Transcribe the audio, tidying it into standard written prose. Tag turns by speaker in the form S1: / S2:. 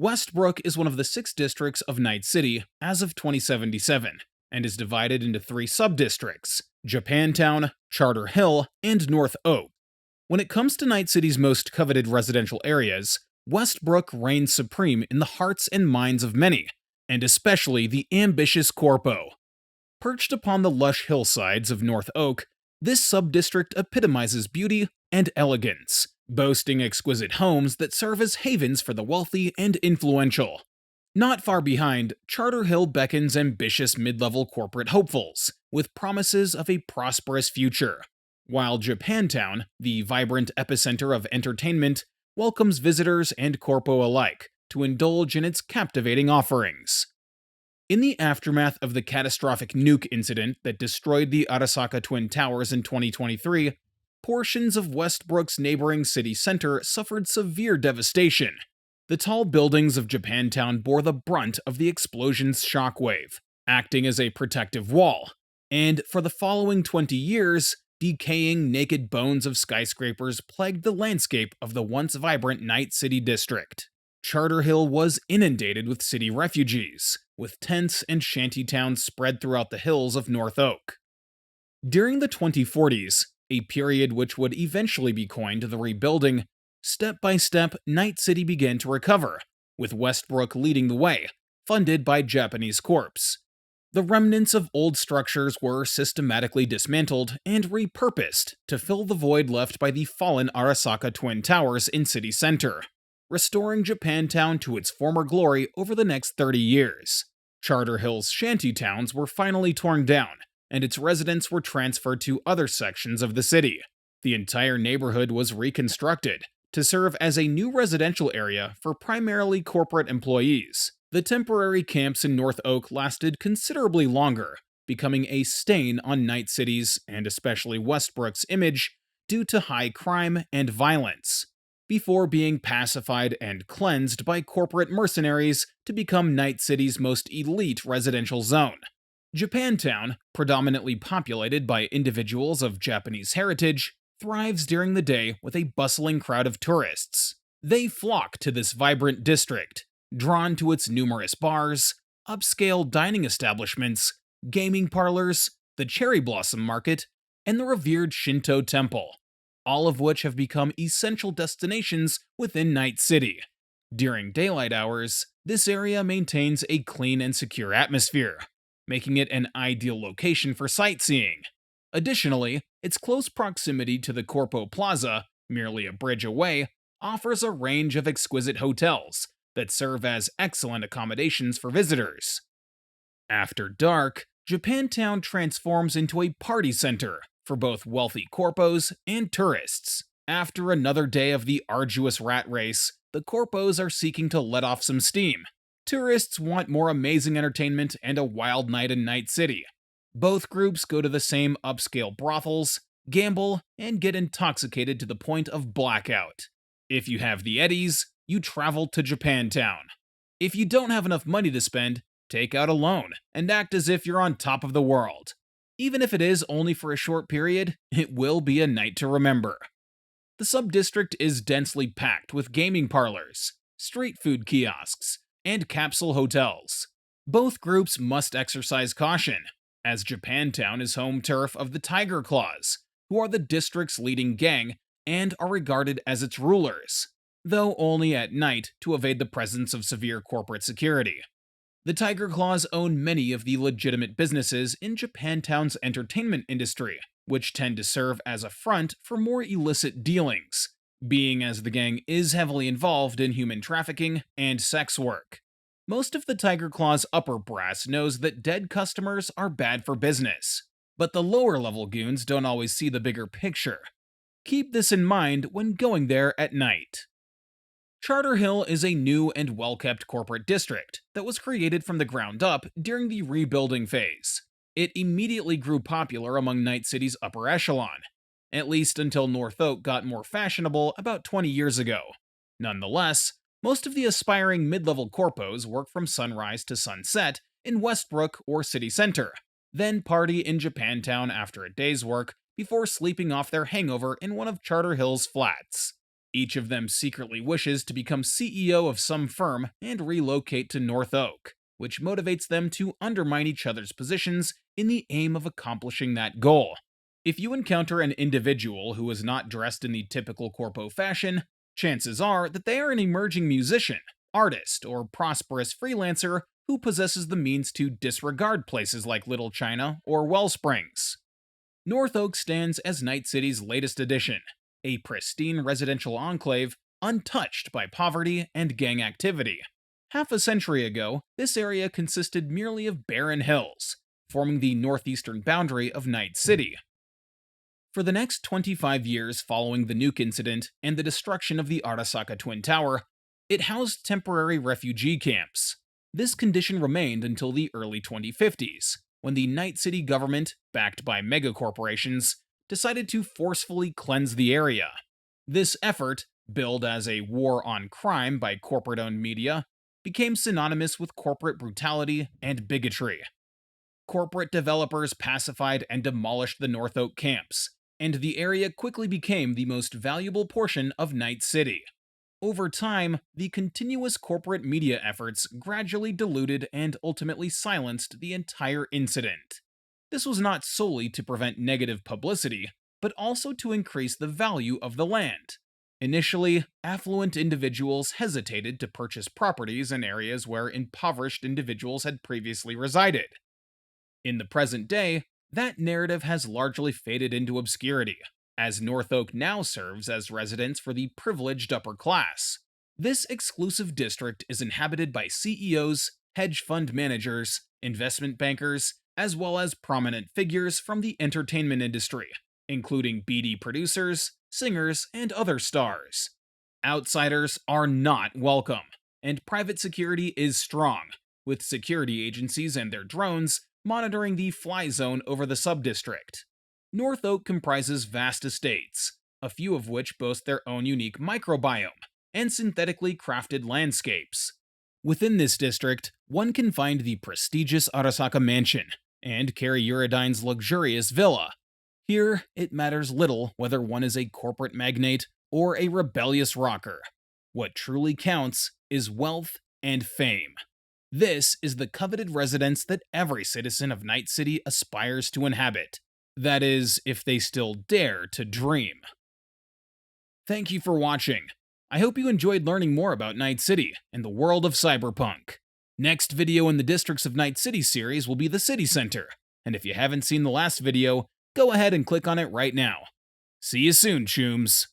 S1: Westbrook is one of the 6 districts of Night City as of 2077, and is divided into 3 subdistricts: Japantown, Charter Hill, and North Oak. When it comes to Night City's most coveted residential areas, Westbrook reigns supreme in the hearts and minds of many, and especially the ambitious Corpo. Perched upon the lush hillsides of North Oak, this subdistrict epitomizes beauty and elegance, boasting exquisite homes that serve as havens for the wealthy and influential. Not far behind, Charter Hill beckons ambitious mid-level corporate hopefuls, with promises of a prosperous future, while Japantown, the vibrant epicenter of entertainment, welcomes visitors and corpo alike to indulge in its captivating offerings. In the aftermath of the catastrophic nuke incident that destroyed the Arasaka Twin Towers in 2023, portions of Westbrook's neighboring city center suffered severe devastation. The tall buildings of Japantown bore the brunt of the explosion's shockwave, acting as a protective wall, and for the following 20 years, decaying naked bones of skyscrapers plagued the landscape of the once vibrant Night City district. Charter Hill was inundated with city refugees, with tents and shantytowns spread throughout the hills of North Oak. During the 2040s, a period which would eventually be coined the rebuilding, step by step, Night City began to recover, with Westbrook leading the way, funded by Japanese corps. The remnants of old structures were systematically dismantled and repurposed to fill the void left by the fallen Arasaka Twin Towers in city center, restoring Japantown to its former glory over the next 30 years. Charter Hill's shantytowns were finally torn down, and its residents were transferred to other sections of the city. The entire neighborhood was reconstructed to serve as a new residential area for primarily corporate employees. The temporary camps in North Oak lasted considerably longer, becoming a stain on Night City's, and especially Westbrook's, image due to high crime and violence, before being pacified and cleansed by corporate mercenaries to become Night City's most elite residential zone. Japantown, predominantly populated by individuals of Japanese heritage, thrives during the day with a bustling crowd of tourists. They flock to this vibrant district, drawn to its numerous bars, upscale dining establishments, gaming parlors, the cherry blossom market, and the revered Shinto temple, all of which have become essential destinations within Night City. During daylight hours, this area maintains a clean and secure atmosphere, making it an ideal location for sightseeing. Additionally, its close proximity to the Corpo Plaza, merely a bridge away, offers a range of exquisite hotels that serve as excellent accommodations for visitors. After dark, Japantown transforms into a party center for both wealthy corpos and tourists. After another day of the arduous rat race, the corpos are seeking to let off some steam. Tourists want more amazing entertainment and a wild night in Night City. Both groups go to the same upscale brothels, gamble, and get intoxicated to the point of blackout. If you have the eddies, you travel to Japantown. If you don't have enough money to spend, take out a loan and act as if you're on top of the world. Even if it is only for a short period, it will be a night to remember. The subdistrict is densely packed with gaming parlors, street food kiosks, and capsule hotels. Both groups must exercise caution, as Japantown is home turf of the Tiger Claws, who are the district's leading gang and are regarded as its rulers, though only at night to evade the presence of severe corporate security. The Tiger Claws own many of the legitimate businesses in Japantown's entertainment industry, which tend to serve as a front for more illicit dealings, being as the gang is heavily involved in human trafficking and sex work. Most of the Tiger Claw's upper brass knows that dead customers are bad for business, but the lower level goons don't always see the bigger picture. Keep this in mind when going there at night. Charter Hill is a new and well-kept corporate district that was created from the ground up during the rebuilding phase. It immediately grew popular among Night City's upper echelon, at least until North Oak got more fashionable about 20 years ago. Nonetheless, most of the aspiring mid-level corpos work from sunrise to sunset in Westbrook or city center, then party in Japantown after a day's work before sleeping off their hangover in one of Charter Hill's flats. Each of them secretly wishes to become CEO of some firm and relocate to North Oak, which motivates them to undermine each other's positions in the aim of accomplishing that goal. If you encounter an individual who is not dressed in the typical corpo fashion, chances are that they are an emerging musician, artist, or prosperous freelancer who possesses the means to disregard places like Little China or Wellsprings. North Oak stands as Night City's latest addition, a pristine residential enclave untouched by poverty and gang activity. Half a century ago, this area consisted merely of barren hills, forming the northeastern boundary of Night City. For the next 25 years following the nuke incident and the destruction of the Arasaka Twin Tower, it housed temporary refugee camps. This condition remained until the early 2050s, when the Night City government, backed by megacorporations, decided to forcefully cleanse the area. This effort, billed as a war on crime by corporate-owned media, became synonymous with corporate brutality and bigotry. Corporate developers pacified and demolished the North Oak camps, and the area quickly became the most valuable portion of Night City. Over time, the continuous corporate media efforts gradually diluted and ultimately silenced the entire incident. This was not solely to prevent negative publicity, but also to increase the value of the land. Initially, affluent individuals hesitated to purchase properties in areas where impoverished individuals had previously resided. In the present day, that narrative has largely faded into obscurity, as North Oak now serves as residence for the privileged upper class. This exclusive district is inhabited by CEOs, hedge fund managers, investment bankers, as well as prominent figures from the entertainment industry, including BD producers, singers, and other stars. Outsiders are not welcome, and private security is strong, with security agencies and their drones monitoring the fly zone over the subdistrict. North Oak comprises vast estates, a few of which boast their own unique microbiome and synthetically crafted landscapes. Within this district, one can find the prestigious Arasaka Mansion and Carrie Uridine's luxurious villa. Here, it matters little whether one is a corporate magnate or a rebellious rocker. What truly counts is wealth and fame. This is the coveted residence that every citizen of Night City aspires to inhabit. That is, if they still dare to dream. Thank you for watching. I hope you enjoyed learning more about Night City and the world of Cyberpunk. Next video in the Districts of Night City series will be the City Center, and if you haven't seen the last video, go ahead and click on it right now. See you soon, chooms!